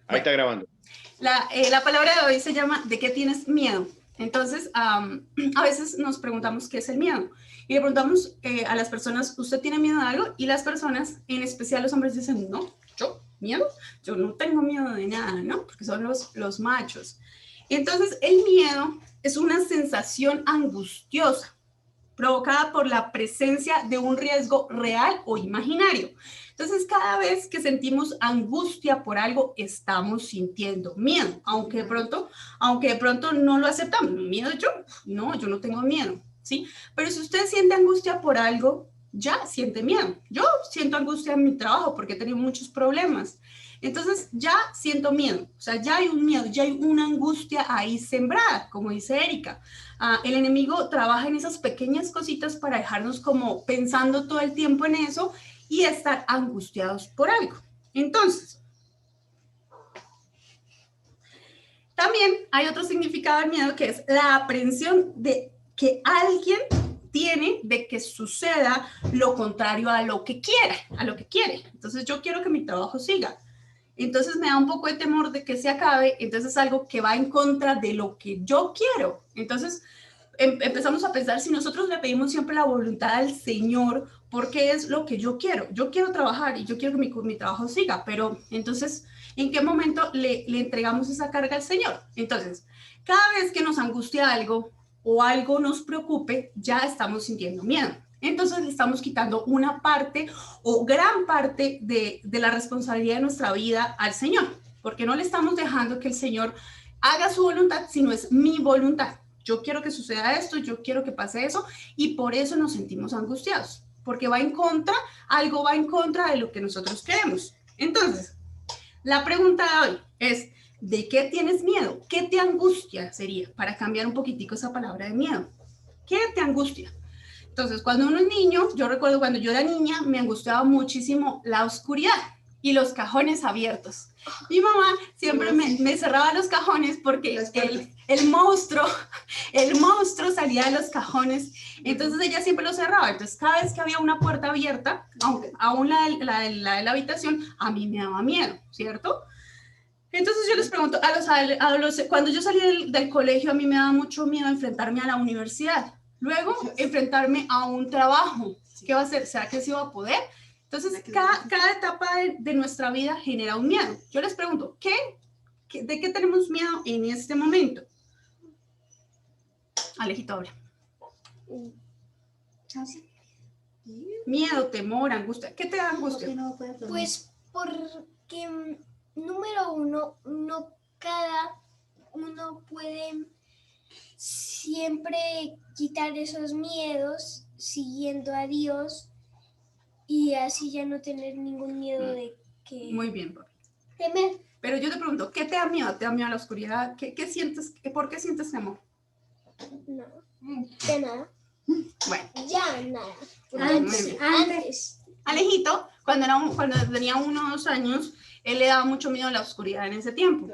Ahí Bueno, está grabando. la palabra de hoy se llama ¿de qué tienes miedo? Entonces, a veces nos preguntamos qué es el miedo. Y le preguntamos a las personas, ¿usted tiene miedo de algo? Y las personas, en especial los hombres, dicen, no, yo, miedo, yo no tengo miedo de nada, ¿no? Porque son los machos. Y entonces, el miedo es una sensación angustiosa provocada por la presencia de un riesgo real o imaginario. Entonces, cada vez que sentimos angustia por algo, estamos sintiendo miedo, aunque de pronto no lo aceptamos. ¿Miedo yo? No, yo no tengo miedo, ¿sí? Pero si usted siente angustia por algo, ya siente miedo. Yo siento angustia en mi trabajo porque he tenido muchos problemas. Entonces ya siento miedo, o sea, ya hay un miedo, ya hay una angustia ahí sembrada, como dice Erika. El enemigo trabaja en esas pequeñas cositas para dejarnos como pensando todo el tiempo en eso y estar angustiados por algo. Entonces, también hay otro significado del miedo que es la aprensión de que alguien tiene de que suceda lo contrario a lo que quiere. Entonces yo quiero que mi trabajo siga. Entonces me da un poco de temor de que se acabe, entonces es algo que va en contra de lo que yo quiero. Entonces empezamos a pensar si nosotros le pedimos siempre la voluntad al Señor, porque es lo que yo quiero. Yo quiero trabajar y yo quiero que mi trabajo siga, pero entonces, ¿en qué momento le entregamos esa carga al Señor? Entonces, cada vez que nos angustia algo o algo nos preocupe, ya estamos sintiendo miedo. Entonces le estamos quitando una parte o gran parte de la responsabilidad de nuestra vida al Señor, porque no le estamos dejando que el Señor haga su voluntad, sino es mi voluntad. Yo quiero que suceda esto, yo quiero que pase eso, y por eso nos sentimos angustiados, porque algo va en contra de lo que nosotros queremos. Entonces, la pregunta de hoy es, ¿de qué tienes miedo? ¿Qué te angustia? Sería, para cambiar un poquitico esa palabra de miedo. ¿Qué te angustia? Entonces, cuando uno es niño, yo recuerdo cuando yo era niña, me angustiaba muchísimo la oscuridad y los cajones abiertos. Mi mamá siempre me cerraba los cajones porque el monstruo salía de los cajones, entonces ella siempre los cerraba. Entonces, cada vez que había una puerta abierta, aún la de la habitación, a mí me daba miedo, ¿cierto? Entonces yo les pregunto, cuando yo salí del colegio, a mí me daba mucho miedo enfrentarme a la universidad. Luego, enfrentarme a un trabajo. ¿Qué va a hacer? ¿Será que sí va a poder? Entonces, cada etapa de nuestra vida genera un miedo. Yo les pregunto, ¿de qué tenemos miedo en este momento? Alejito, habla. Miedo, temor, angustia. ¿Qué te da angustia? Pues porque, número uno, no cada uno puede siempre quitar esos miedos siguiendo a Dios y así ya no tener ningún miedo de que... Muy bien, papi. Temer. Pero yo te pregunto, ¿qué te da miedo? ¿Te da miedo a la oscuridad? ¿Qué sientes? ¿Por qué sientes temor? No, de nada. Bueno. Ya nada. Antes. Alejito, cuando tenía 1 o 2 años, él le daba mucho miedo a la oscuridad en ese tiempo.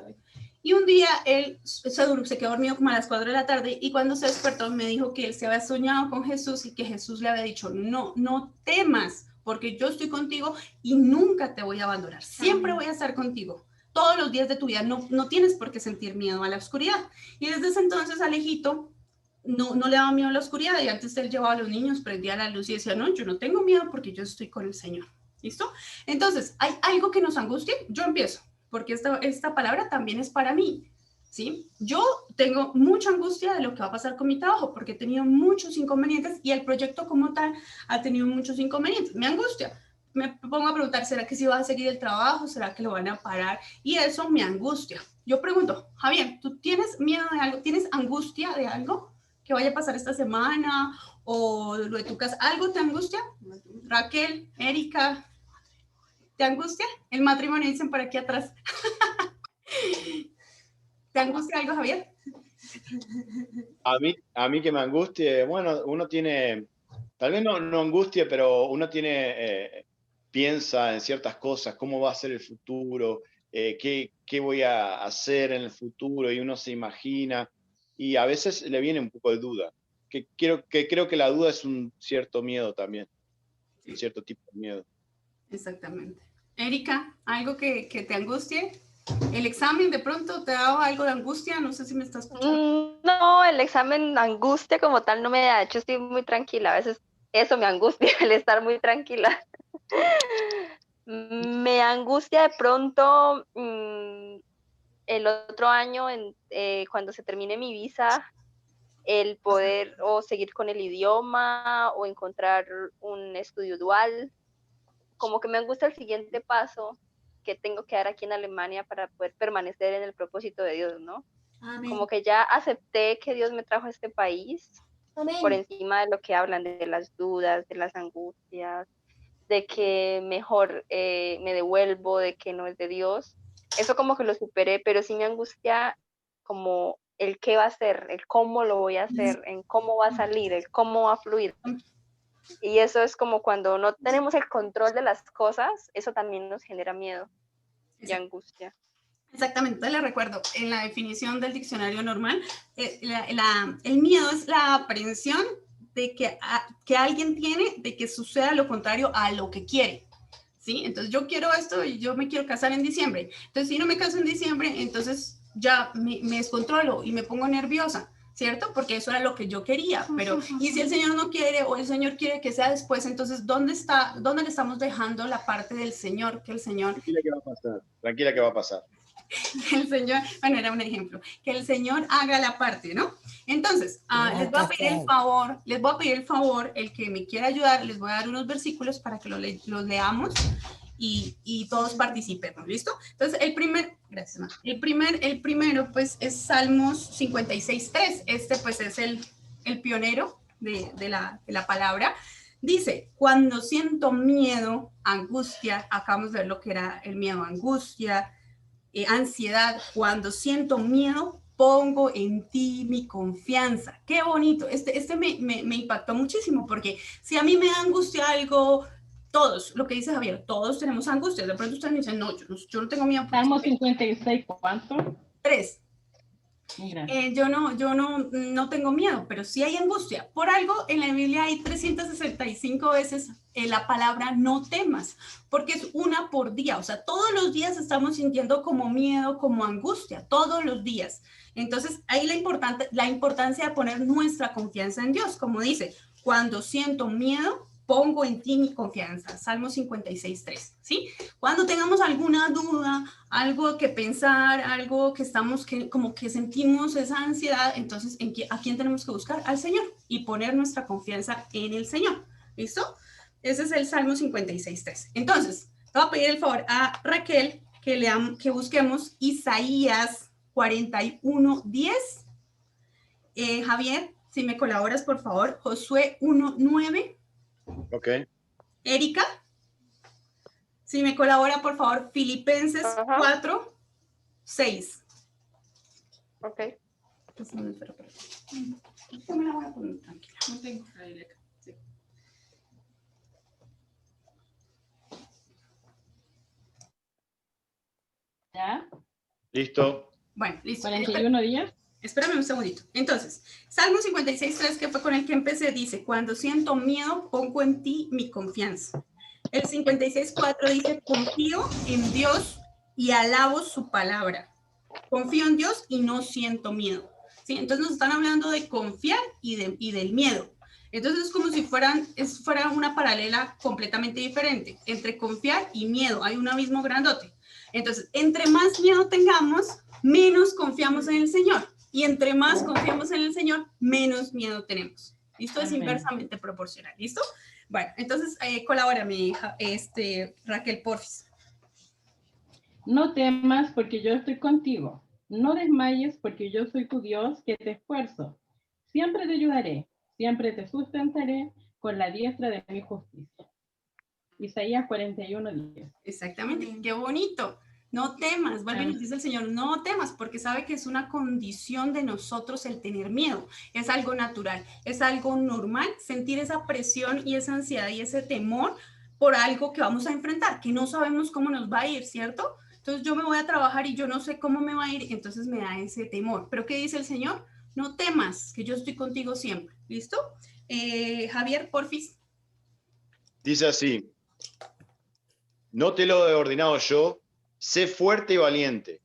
Y un día él se quedó dormido como a las 4 de la tarde y cuando se despertó me dijo que él se había soñado con Jesús y que Jesús le había dicho, no temas, porque yo estoy contigo y nunca te voy a abandonar. Siempre voy a estar contigo. Todos los días de tu vida no tienes por qué sentir miedo a la oscuridad. Y desde ese entonces Alejito no le daba miedo a la oscuridad y antes él llevaba a los niños, prendía la luz y decía, no, yo no tengo miedo porque yo estoy con el Señor. ¿Listo? Entonces, ¿hay algo que nos angustie? Yo empiezo, porque esta palabra también es para mí, ¿sí? Yo tengo mucha angustia de lo que va a pasar con mi trabajo porque he tenido muchos inconvenientes y el proyecto como tal ha tenido muchos inconvenientes. Me angustia. Me pongo a preguntar, ¿será que sí va a seguir el trabajo? ¿Será que lo van a parar? Y eso me angustia. Yo pregunto, Javier, ¿tú tienes miedo de algo? ¿Tienes angustia de algo que vaya a pasar esta semana o lo de tu casa? ¿Algo te angustia? Raquel, Erika, ¿te angustia? El matrimonio dicen por aquí atrás. ¿Te angustia algo, Javier? A mí que me angustie, bueno, uno tiene, tal vez no angustia, pero uno tiene, piensa en ciertas cosas, cómo va a ser el futuro, qué voy a hacer en el futuro, y uno se imagina, y a veces le viene un poco de duda, que creo que la duda es un cierto miedo también, un cierto tipo de miedo. Exactamente. Erika, ¿algo que te angustie? ¿El examen de pronto te daba algo de angustia? No sé si me estás escuchando. No, el examen angustia como tal no me da. De hecho, estoy muy tranquila. A veces eso me angustia, el estar muy tranquila. Me angustia de pronto el otro año, cuando se termine mi visa, el poder o seguir con el idioma o encontrar un estudio dual. Como que me angustia el siguiente paso que tengo que dar aquí en Alemania para poder permanecer en el propósito de Dios, ¿no? Amén. Como que ya acepté que Dios me trajo a este país Amén. por encima de lo que hablan, de las dudas, de las angustias, de que mejor me devuelvo, de que no es de Dios. Eso como que lo superé, pero sí me angustia como el qué va a ser, el cómo lo voy a hacer, en cómo va a salir, el cómo va a fluir. Y eso es como cuando no tenemos el control de las cosas, eso también nos genera miedo y angustia. Exactamente, entonces le recuerdo, en la definición del diccionario normal, el miedo es la aprensión de que alguien tiene de que suceda lo contrario a lo que quiere. ¿Sí? Entonces yo quiero esto y yo me quiero casar en diciembre. Entonces si no me caso en diciembre, entonces ya me descontrolo y me pongo nerviosa, ¿cierto? Porque eso era lo que yo quería, pero y si el Señor no quiere o el Señor quiere que sea después, entonces ¿dónde le estamos dejando la parte del Señor? Que el Señor... Tranquila que va a pasar, tranquila que va a pasar. El Señor, bueno, era un ejemplo, que el Señor haga la parte, ¿no? Entonces, les voy a pedir el favor, el que me quiera ayudar, les voy a dar unos versículos para que los leamos y todos participemos, ¿listo? Entonces, gracias, Ma. El primero, pues, es Salmos 56:3. Este, pues, es el pionero de la palabra. Dice, cuando siento miedo, angustia, acabamos de ver lo que era el miedo, angustia, ansiedad, cuando siento miedo, pongo en ti mi confianza. Qué bonito. Este me impactó muchísimo porque si a mí me da angustia algo, todos, lo que dice Javier, todos tenemos angustia. De pronto ustedes me dicen, no, yo no tengo miedo. Salmo 56, ¿cuánto? 3. Yo no tengo miedo, pero sí hay angustia. Por algo en la Biblia hay 365 veces la palabra no temas, porque es una por día. O sea, todos los días estamos sintiendo como miedo, como angustia, todos los días. Entonces, ahí la importancia de poner nuestra confianza en Dios, como dice, cuando siento miedo, pongo en ti mi confianza. Salmo 56:3, ¿sí? Cuando tengamos alguna duda, algo que pensar, algo que como que sentimos esa ansiedad, entonces, ¿a quién tenemos que buscar? Al Señor y poner nuestra confianza en el Señor. ¿Listo? Ese es el Salmo 56:3. Entonces, te voy a pedir el favor a Raquel que busquemos Isaías 41:10. Javier, si me colaboras, por favor, Josué 1:9. Ok. Erika, si me colabora, por favor, Filipenses 4:6. Ok. Pues no, pero. Yo me la voy a poner tranquila. No tengo que sí. ¿Ya? ¿Listo? Bueno, listo. 41 días. Espérame un segundito. Entonces, Salmo 56:3, que fue con el que empecé, dice, cuando siento miedo, pongo en ti mi confianza. El 56:4 dice, confío en Dios y alabo su palabra. Confío en Dios y no siento miedo. ¿Sí? Entonces nos están hablando de confiar y del miedo. Entonces es como si fuera una paralela completamente diferente. Entre confiar y miedo hay un abismo grandote. Entonces, entre más miedo tengamos, menos confiamos en el Señor. Y entre más confiamos en el Señor, menos miedo tenemos. ¿Listo? Es inversamente proporcional. ¿Listo? Bueno, entonces colabora mi hija, Raquel, porfis. No temas porque yo estoy contigo. No desmayes porque yo soy tu Dios que te esfuerzo. Siempre te ayudaré. Siempre te sustentaré con la diestra de mi justicia. Isaías 41:10. Exactamente. Qué bonito. No temas, vuelve y nos dice el Señor, no temas, porque sabe que es una condición de nosotros el tener miedo. Es algo natural, es algo normal sentir esa presión y esa ansiedad y ese temor por algo que vamos a enfrentar, que no sabemos cómo nos va a ir, ¿cierto? Entonces yo me voy a trabajar y yo no sé cómo me va a ir, entonces me da ese temor. Pero ¿qué dice el Señor? No temas, que yo estoy contigo siempre. ¿Listo? Javier, porfis. Dice así, no te lo he ordenado yo, sé fuerte y valiente.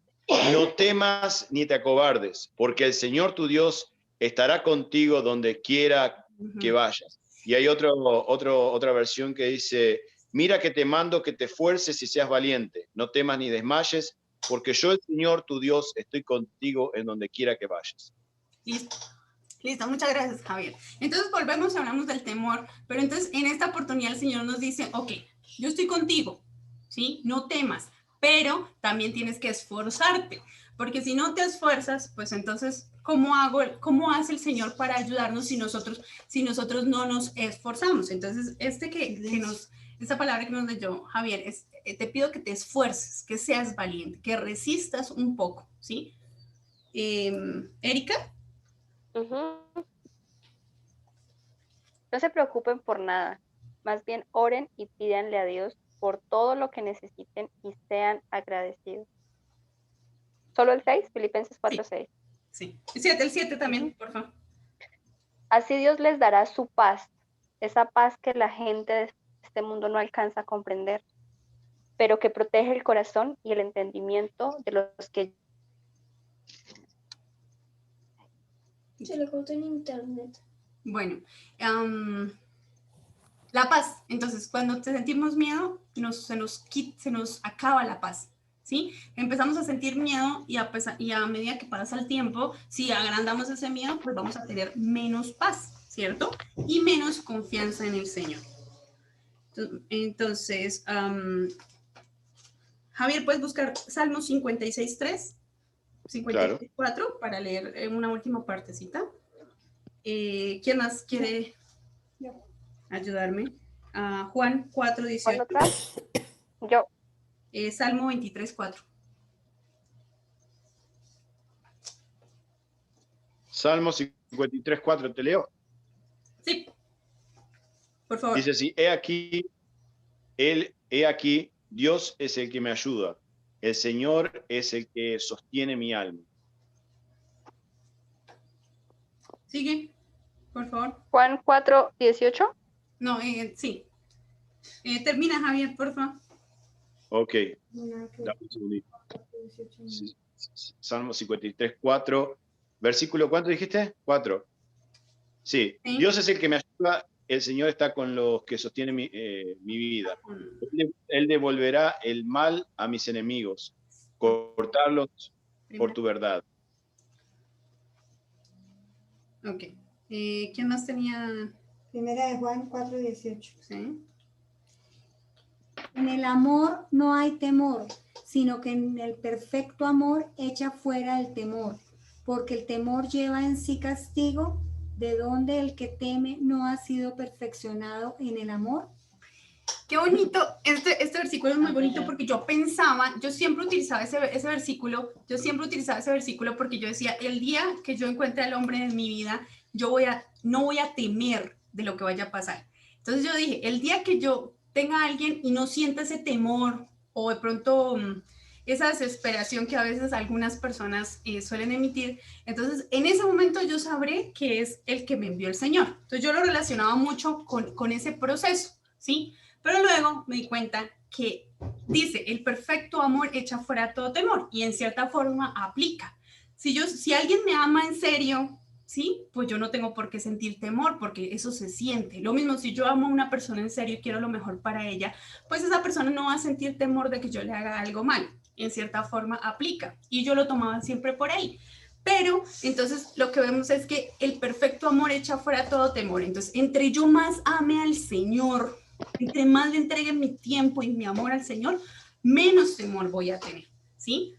No temas ni te acobardes, porque el Señor tu Dios estará contigo donde quiera que vayas. Y hay otra versión que dice, mira que te mando que te esfuerces y seas valiente. No temas ni desmayes, porque yo, el Señor tu Dios, estoy contigo en donde quiera que vayas. Listo. Listo, muchas gracias, Javier. Entonces volvemos y hablamos del temor, pero entonces en esta oportunidad el Señor nos dice, ok, yo estoy contigo, ¿sí? No temas, pero también tienes que esforzarte, porque si no te esfuerzas, pues entonces, ¿cómo hace el Señor para ayudarnos si nosotros no nos esforzamos? Entonces, esta palabra que nos leyó Javier es, te pido que te esfuerces, que seas valiente, que resistas un poco, ¿sí? Erika. No se preocupen por nada, más bien oren y pídanle a Dios por todo lo que necesiten y sean agradecidos. ¿Solo el 6? Filipenses 4:6. Sí, el 7 también, por favor. Así Dios les dará su paz, esa paz que la gente de este mundo no alcanza a comprender, pero que protege el corazón y el entendimiento de los que... Se le cortó en internet. Bueno, la paz. Entonces, cuando sentimos miedo, se nos acaba la paz, ¿sí? Empezamos a sentir miedo y a medida que pasa el tiempo, si agrandamos ese miedo, pues vamos a tener menos paz, ¿cierto? Y menos confianza en el Señor. Entonces, Javier, ¿puedes buscar Salmo 56:3? 54 claro. Para leer una última partecita. ¿Quién más quiere ayudarme? Juan 4:18. Yo. Salmo 23:4. Salmo 53:4, ¿te leo? Sí. Por favor. Dice así, he aquí, Dios es el que me ayuda. El Señor es el que sostiene mi alma. Sigue, por favor. Juan 4:18. No, sí. Termina, Javier, por favor. Ok. Salmo 53:4. Versículo, ¿cuánto dijiste? 4. Sí. Dios es el que me ayuda. El Señor está con los que sostienen mi vida. Él devolverá el mal a mis enemigos, cortarlos por tu verdad. Ok. ¿Quién más tenía? Primera de Juan 4:18. Sí. En el amor no hay temor, sino que en el perfecto amor echa fuera el temor, porque el temor lleva en sí castigo, de donde el que teme no ha sido perfeccionado en el amor. Qué bonito, este versículo es muy bonito porque yo siempre utilizaba ese versículo porque yo decía, el día que yo encuentre al hombre en mi vida, no voy a temer de lo que vaya a pasar. Entonces yo dije, el día que yo tenga a alguien y no sienta ese temor o de pronto esa desesperación que a veces algunas personas suelen emitir, entonces en ese momento yo sabré que es el que me envió el Señor. Entonces yo lo relacionaba mucho con ese proceso, ¿sí? Pero luego me di cuenta que dice, el perfecto amor echa fuera todo temor, y en cierta forma aplica. Si alguien me ama en serio, ¿sí? Pues yo no tengo por qué sentir temor, porque eso se siente. Lo mismo, si yo amo a una persona en serio y quiero lo mejor para ella, pues esa persona no va a sentir temor de que yo le haga algo mal. En cierta forma aplica, y yo lo tomaba siempre por ahí. Pero entonces lo que vemos es que el perfecto amor echa fuera todo temor. Entonces, entre yo más ame al Señor, entre más le entregue mi tiempo y mi amor al Señor, menos temor voy a tener, ¿sí?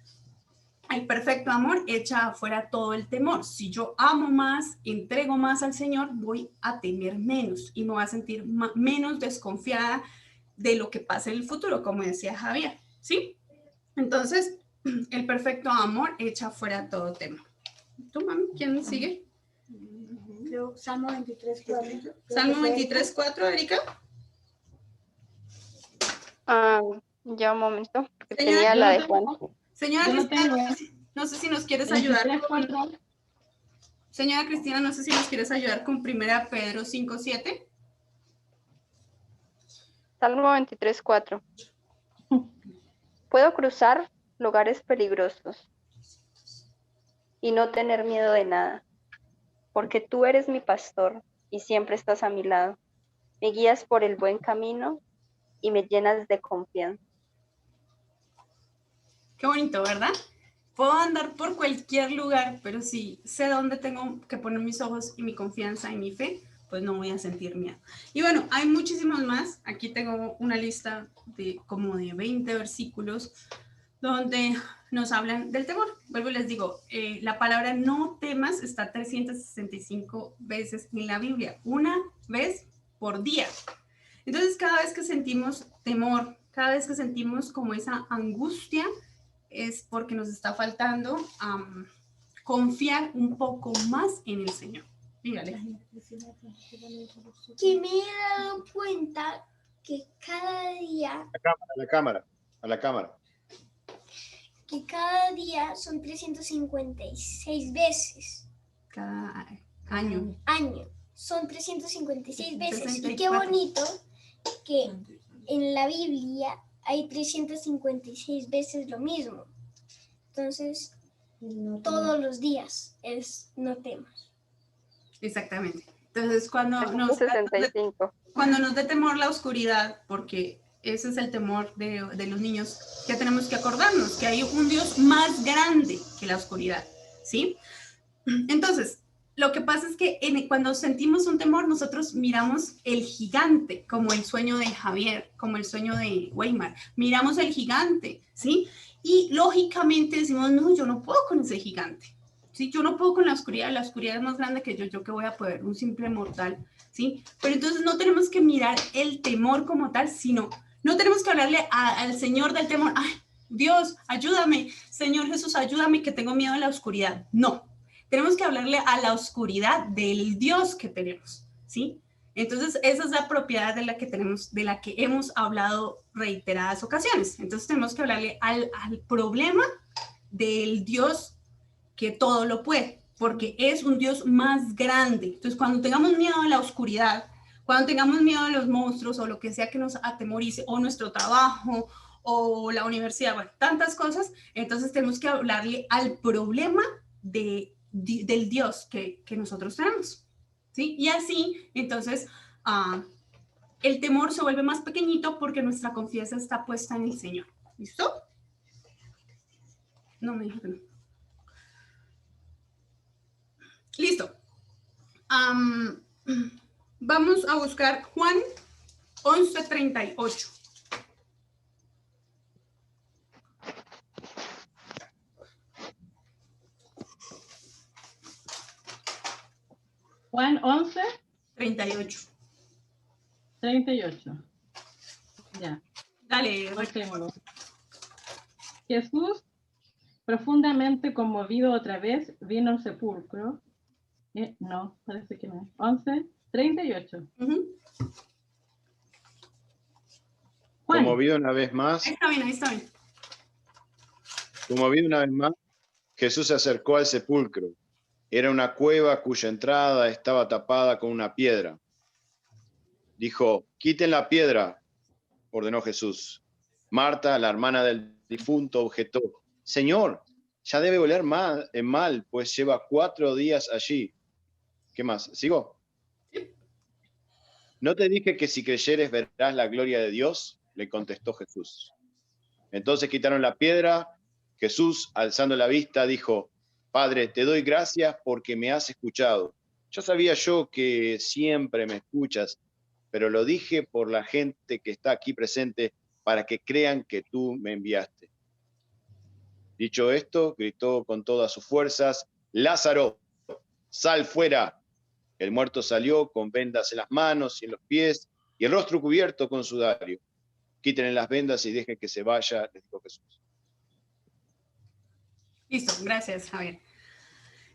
El perfecto amor echa afuera todo el temor. Si yo amo más, entrego más al Señor, voy a temer menos y me voy a sentir menos desconfiada de lo que pase en el futuro, como decía Javier, ¿sí? Entonces, el perfecto amor echa afuera todo temor. ¿Tú, mami? ¿Quién sigue? Creo, Salmo 23:4. Salmo 23:4, Erika. Ya un momento. Tenía la de Juan. Señora Cristina, no sé si nos quieres ayudar. Señora Cristina, no sé si nos quieres ayudar con 1 Pedro 5:7. Salmo 23:4. Puedo cruzar lugares peligrosos y no tener miedo de nada, porque tú eres mi pastor y siempre estás a mi lado. Me guías por el buen camino y me llenas de confianza. Qué bonito, ¿verdad? Puedo andar por cualquier lugar, pero si sé dónde tengo que poner mis ojos y mi confianza y mi fe, pues no voy a sentir miedo. Y bueno, hay muchísimos más. Aquí tengo una lista de como de 20 versículos donde nos hablan del temor. Vuelvo y les digo, la palabra no temas está 365 veces en la Biblia, una vez por día. Entonces, cada vez que sentimos temor, cada vez que sentimos como esa angustia, es porque nos está faltando confiar un poco más en el Señor. Dígale. Que me he dado cuenta que cada día, A la cámara. que cada día son 356 veces. Cada año. Año. Son 356 veces. Y qué 64. bonito que en la Biblia hay 356 veces lo mismo. Entonces, todos los días es no temas. Exactamente. Entonces, cuando nos 365. dé temor la oscuridad, porque ese es el temor de los niños, ya tenemos que acordarnos que hay un Dios más grande que la oscuridad, ¿sí? Entonces, lo que pasa es que cuando sentimos un temor, nosotros miramos el gigante, como el sueño de Javier, como el sueño de Weimar. Miramos el gigante, ¿sí? Y lógicamente decimos, no, yo no puedo con ese gigante, ¿sí? Yo no puedo con la oscuridad es más grande que yo que voy a poder, un simple mortal, ¿sí? Pero entonces no tenemos que mirar el temor como tal, sino no tenemos que hablarle al Señor del temor, ay, Dios, ayúdame, Señor Jesús, ayúdame que tengo miedo a la oscuridad. No. Tenemos que hablarle a la oscuridad del Dios que tenemos, ¿sí? Entonces, esa es la propiedad de la que tenemos, de la que hemos hablado reiteradas ocasiones. Entonces, tenemos que hablarle al problema del Dios que todo lo puede, porque es un Dios más grande. Entonces, cuando tengamos miedo a la oscuridad, cuando tengamos miedo a los monstruos o lo que sea que nos atemorice, o nuestro trabajo, o la universidad, bueno, tantas cosas, entonces tenemos que hablarle al problema del Dios que nosotros tenemos, ¿sí? Y así, entonces, el temor se vuelve más pequeñito porque nuestra confianza está puesta en el Señor. ¿Listo? No me dijo que no. Listo. Vamos a buscar Juan 11:38. Juan 11, 38. 38. Ya, Dale, lo tengo. Jesús, profundamente conmovido otra vez, vino al sepulcro. No, parece que no. 11, 38. Juan. Conmovido una vez más, Ahí está bien, ahí está bien. conmovido una vez más, Jesús se acercó al sepulcro. Era una cueva cuya entrada estaba tapada con una piedra. Dijo, quiten la piedra, ordenó Jesús. Marta, la hermana del difunto, objetó, Señor, ya debe oler mal, pues lleva 4 días allí. ¿Qué más? ¿Sigo? ¿No te dije que si creyeres verás la gloria de Dios? Le contestó Jesús. Entonces quitaron la piedra. Jesús, alzando la vista, dijo, Padre, te doy gracias porque me has escuchado. Ya sabía yo que siempre me escuchas, pero lo dije por la gente que está aquí presente para que crean que tú me enviaste. Dicho esto, gritó con todas sus fuerzas, Lázaro, sal fuera. El muerto salió con vendas en las manos y en los pies y el rostro cubierto con sudario. Quítenle las vendas y dejen que se vaya, les dijo Jesús. Listo, gracias, Javier.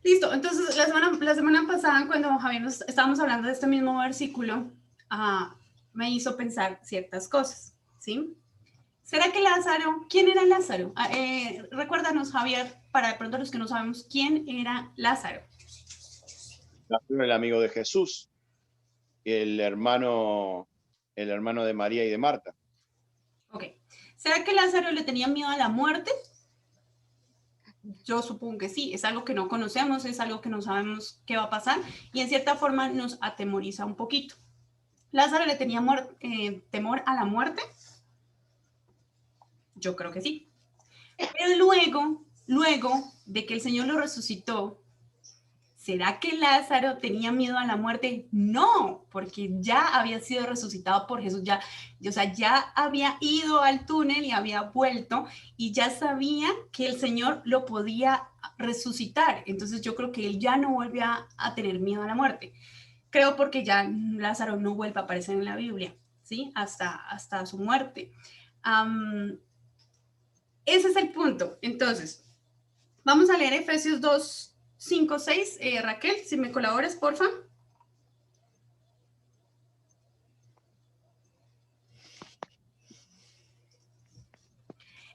Listo, entonces la semana pasada, cuando Javier estábamos hablando de este mismo versículo, me hizo pensar ciertas cosas, ¿sí? ¿Será que Lázaro, quién era Lázaro? Recuérdanos, Javier, para de pronto los que no sabemos, ¿quién era Lázaro? Lázaro era el amigo de Jesús, el hermano de María y de Marta. Ok. ¿Será que Lázaro le tenía miedo a la muerte? Yo supongo que sí, es algo que no conocemos, es algo que no sabemos qué va a pasar y en cierta forma nos atemoriza un poquito. ¿Lázaro le tenía temor a la muerte? Yo creo que sí. Pero luego de que el Señor lo resucitó, ¿será que Lázaro tenía miedo a la muerte? No, porque ya había sido resucitado por Jesús, ya había ido al túnel y había vuelto y ya sabía que el Señor lo podía resucitar. Entonces yo creo que él ya no volvía a tener miedo a la muerte. Creo porque ya Lázaro no vuelve a aparecer en la Biblia, ¿sí? Hasta su muerte. Ese es el punto. Entonces, vamos a leer Efesios 2, 5, 6. Raquel, si me colaboras, porfa.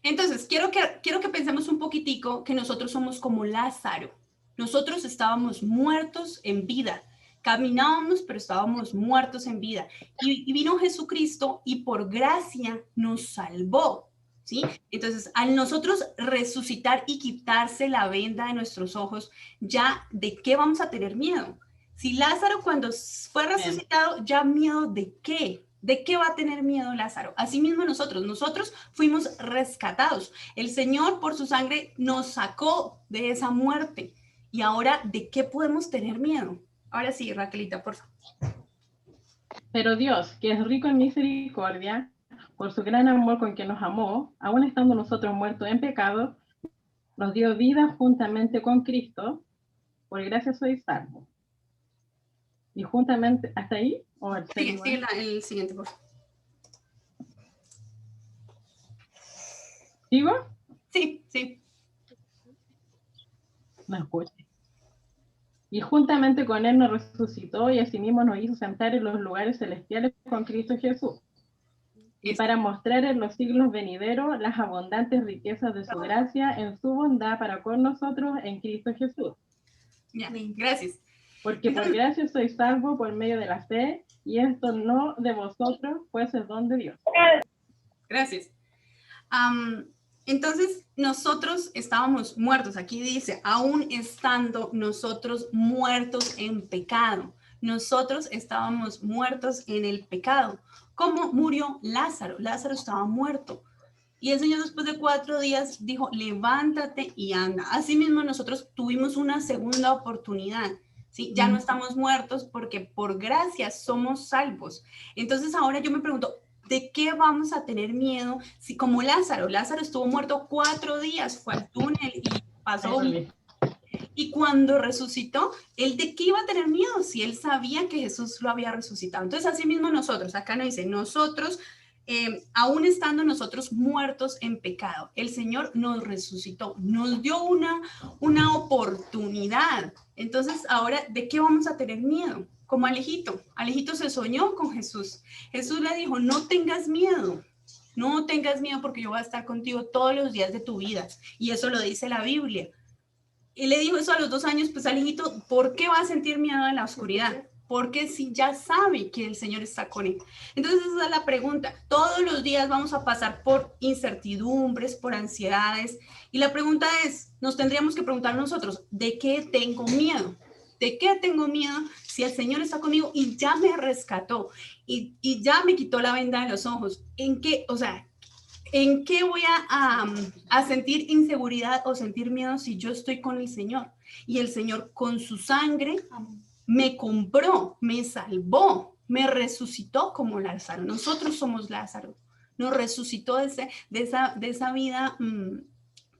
Entonces, quiero que pensemos un poquitico que nosotros somos como Lázaro. Nosotros estábamos muertos en vida. Caminábamos, pero estábamos muertos en vida. Y vino Jesucristo y por gracia nos salvó, ¿sí? Entonces, al nosotros resucitar y quitarse la venda de nuestros ojos, ya, ¿de qué vamos a tener miedo? Si Lázaro cuando fue resucitado, ¿ya miedo de qué? ¿De qué va a tener miedo Lázaro? Asimismo nosotros fuimos rescatados. El Señor por su sangre nos sacó de esa muerte. Y ahora, ¿de qué podemos tener miedo? Ahora sí, Raquelita, por favor. Pero Dios, que es rico en misericordia, por su gran amor con que nos amó, aun estando nosotros muertos en pecado, nos dio vida juntamente con Cristo, por gracia sois salvos. Y juntamente, ¿hasta ahí? ¿O el sigue el siguiente, por favor. ¿Sigo? Sí. No escuché. Y juntamente con él nos resucitó y asimismo nos hizo sentar en los lugares celestiales con Cristo Jesús. Y para mostrar en los siglos venideros las abundantes riquezas de su gracia en su bondad para con nosotros en Cristo Jesús. Ya, gracias. Porque por gracia sois salvos por medio de la fe, y esto no de vosotros, pues es don de Dios. Gracias. Entonces, nosotros estábamos muertos. Aquí dice, aún estando nosotros muertos en pecado. Nosotros estábamos muertos en el pecado. ¿Cómo murió Lázaro? Lázaro estaba muerto. Y el Señor después de 4 días dijo, levántate y anda. Asimismo, nosotros tuvimos una segunda oportunidad. ¿Sí? Ya no estamos muertos porque por gracia somos salvos. Entonces, ahora yo me pregunto, ¿de qué vamos a tener miedo? Si como Lázaro estuvo muerto 4 días, fue al túnel y pasó. Y cuando resucitó, ¿él de qué iba a tener miedo? Si él sabía que Jesús lo había resucitado. Entonces, así mismo nosotros, acá nos dice, nosotros, aún estando nosotros muertos en pecado, el Señor nos resucitó, nos dio una oportunidad. Entonces, ahora, ¿de qué vamos a tener miedo? Como Alejito se soñó con Jesús. Jesús le dijo, no tengas miedo porque yo voy a estar contigo todos los días de tu vida. Y eso lo dice la Biblia. Y le dijo eso a los 2 años, pues Alejito, ¿por qué va a sentir miedo en la oscuridad? Porque si ya sabe que el Señor está con él. Entonces esa es la pregunta. Todos los días vamos a pasar por incertidumbres, por ansiedades. Y la pregunta es, nos tendríamos que preguntar nosotros, ¿de qué tengo miedo? ¿De qué tengo miedo si el Señor está conmigo y ya me rescató y ya me quitó la venda de los ojos? ¿En qué voy a sentir inseguridad o sentir miedo si yo estoy con el Señor? Y el Señor con su sangre me compró, me salvó, me resucitó como Lázaro. Nosotros somos Lázaro. Nos resucitó de esa vida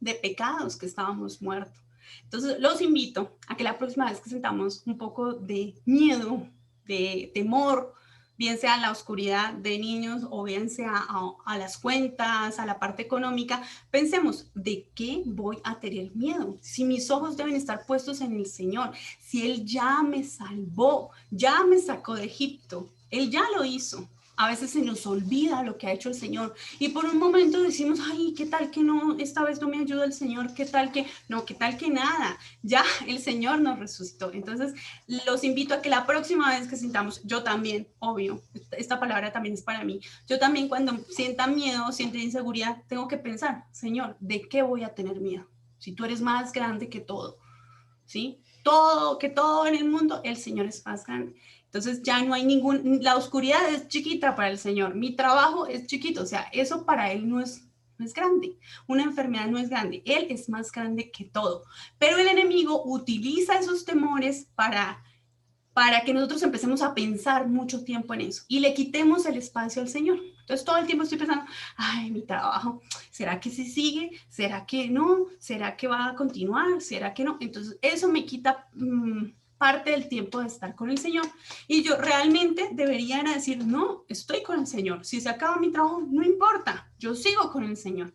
de pecados que estábamos muertos. Entonces, los invito a que la próxima vez que sentamos un poco de miedo, de temor, bien sea la oscuridad de niños o bien sea a las cuentas, a la parte económica, pensemos, ¿de qué voy a tener miedo? Si mis ojos deben estar puestos en el Señor, si Él ya me salvó, ya me sacó de Egipto, Él ya lo hizo. A veces se nos olvida lo que ha hecho el Señor y por un momento decimos, ay, ¿qué tal que no? Esta vez no me ayuda el Señor, ¿qué tal que no? ¿Qué tal que nada? Ya el Señor nos resucitó. Entonces, los invito a que la próxima vez que sintamos, yo también, obvio, esta palabra también es para mí, yo también cuando sienta miedo, sienta inseguridad, tengo que pensar, Señor, ¿de qué voy a tener miedo? Si tú eres más grande que todo, ¿sí? Que todo en el mundo, el Señor es más grande. Entonces ya no hay la oscuridad es chiquita para el Señor, mi trabajo es chiquito, o sea, eso para Él no es grande, una enfermedad no es grande, Él es más grande que todo, pero el enemigo utiliza esos temores para que nosotros empecemos a pensar mucho tiempo en eso y le quitemos el espacio al Señor. Entonces todo el tiempo estoy pensando, ay, mi trabajo, ¿será que sí sigue? ¿Será que no? ¿Será que va a continuar? ¿Será que no? Entonces eso me quita parte del tiempo de estar con el Señor y yo realmente debería decir, no, estoy con el Señor. Si se acaba mi trabajo, no importa, yo sigo con el Señor.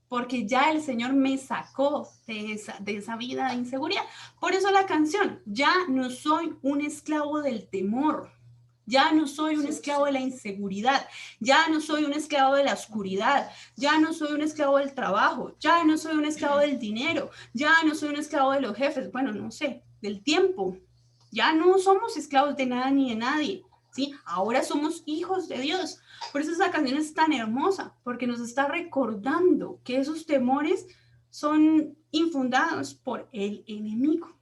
Porque ya el Señor me sacó de esa vida de inseguridad. Por eso la canción, ya no soy un esclavo del temor, ya no soy un esclavo de la inseguridad, ya no soy un esclavo de la oscuridad, ya no soy un esclavo del trabajo, ya no soy un esclavo del dinero, ya no soy un esclavo de los jefes, bueno, no sé, del tiempo. Ya no somos esclavos de nada ni de nadie, ¿sí? Ahora somos hijos de Dios. Por eso esa canción es tan hermosa, porque nos está recordando que esos temores son infundados por el enemigo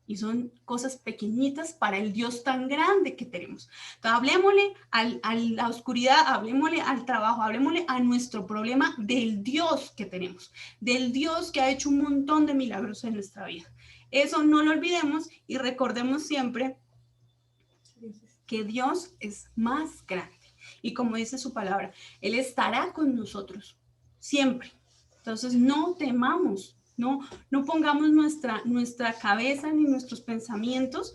y son cosas pequeñitas para el Dios tan grande que tenemos. Entonces, hablemosle a la oscuridad, hablemosle al trabajo, hablemosle a nuestro problema del Dios que tenemos, del Dios que ha hecho un montón de milagros en nuestra vida. Eso no lo olvidemos y recordemos siempre que Dios es más grande. Y como dice su palabra, Él estará con nosotros siempre. Entonces no temamos, no pongamos nuestra cabeza ni nuestros pensamientos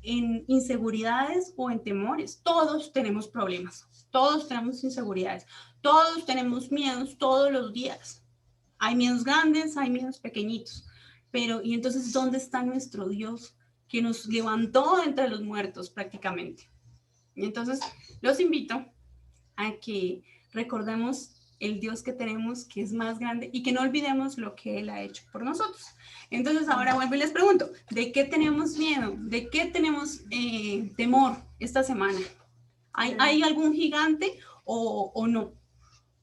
en inseguridades o en temores. Todos tenemos problemas, todos tenemos inseguridades, todos tenemos miedos todos los días. Hay miedos grandes, hay miedos pequeñitos. Pero, ¿y entonces dónde está nuestro Dios que nos levantó entre los muertos prácticamente? Y entonces los invito a que recordemos el Dios que tenemos, que es más grande, y que no olvidemos lo que Él ha hecho por nosotros. Entonces ahora vuelvo y les pregunto, ¿de qué tenemos miedo? ¿De qué tenemos temor esta semana? ¿Hay algún gigante o no?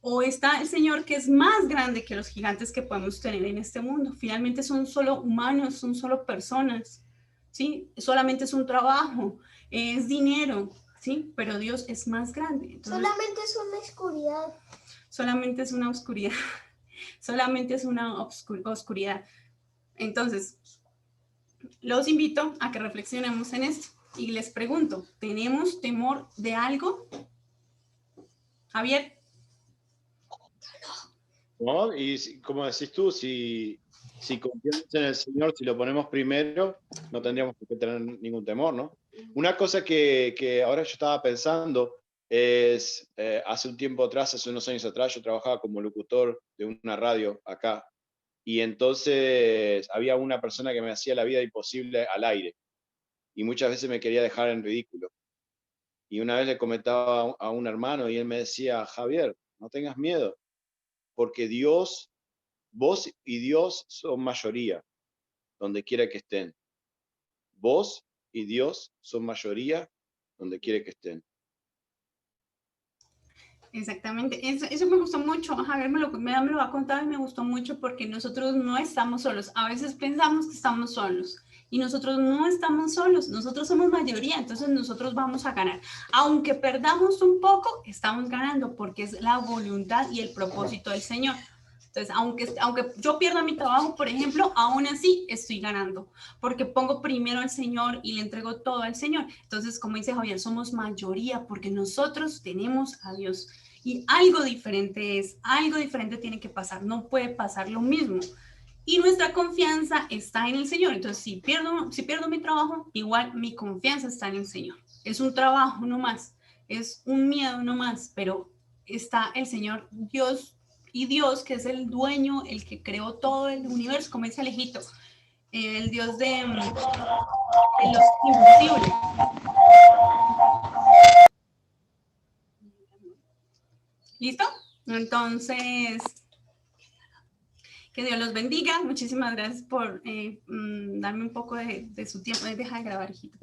¿O está el Señor que es más grande que los gigantes que podemos tener en este mundo? Finalmente son solo humanos, son solo personas, ¿sí? Solamente es un trabajo, es dinero, ¿sí? Pero Dios es más grande. Entonces, solamente es una oscuridad. Solamente es una oscuridad. Solamente es una oscuridad. Entonces, los invito a que reflexionemos en esto. Y les pregunto, ¿tenemos temor de algo? Javier. ¿No? Y como decís tú, si confiamos en el Señor, si lo ponemos primero, no tendríamos que tener ningún temor, ¿no? Una cosa que ahora yo estaba pensando es, hace un tiempo atrás, hace unos años atrás, yo trabajaba como locutor de una radio acá, y entonces había una persona que me hacía la vida imposible al aire, y muchas veces me quería dejar en ridículo. Y una vez le comentaba a un hermano y él me decía, Javier, no tengas miedo, porque vos y Dios son mayoría, donde quiera que estén. Vos y Dios son mayoría, donde quiera que estén. Exactamente, eso me gustó mucho. Javier me lo ha contado y me gustó mucho porque nosotros no estamos solos. A veces pensamos que estamos solos y nosotros no estamos solos. Nosotros somos mayoría, entonces nosotros vamos a ganar. Aunque perdamos un poco, estamos ganando porque es la voluntad y el propósito del Señor. Entonces, aunque yo pierda mi trabajo, por ejemplo, aún así estoy ganando, porque pongo primero al Señor y le entrego todo al Señor. Entonces, como dice Javier, somos mayoría porque nosotros tenemos a Dios. Y algo diferente tiene que pasar, no puede pasar lo mismo. Y nuestra confianza está en el Señor. Entonces, si pierdo mi trabajo, igual mi confianza está en el Señor. Es un trabajo no más, es un miedo no más, pero está el Señor Dios. Y Dios, que es el dueño, el que creó todo el universo, como dice Alejito, el Dios de los invisibles. ¿Listo? Entonces, que Dios los bendiga. Muchísimas gracias por darme un poco de su tiempo. Deja de grabar, hijito.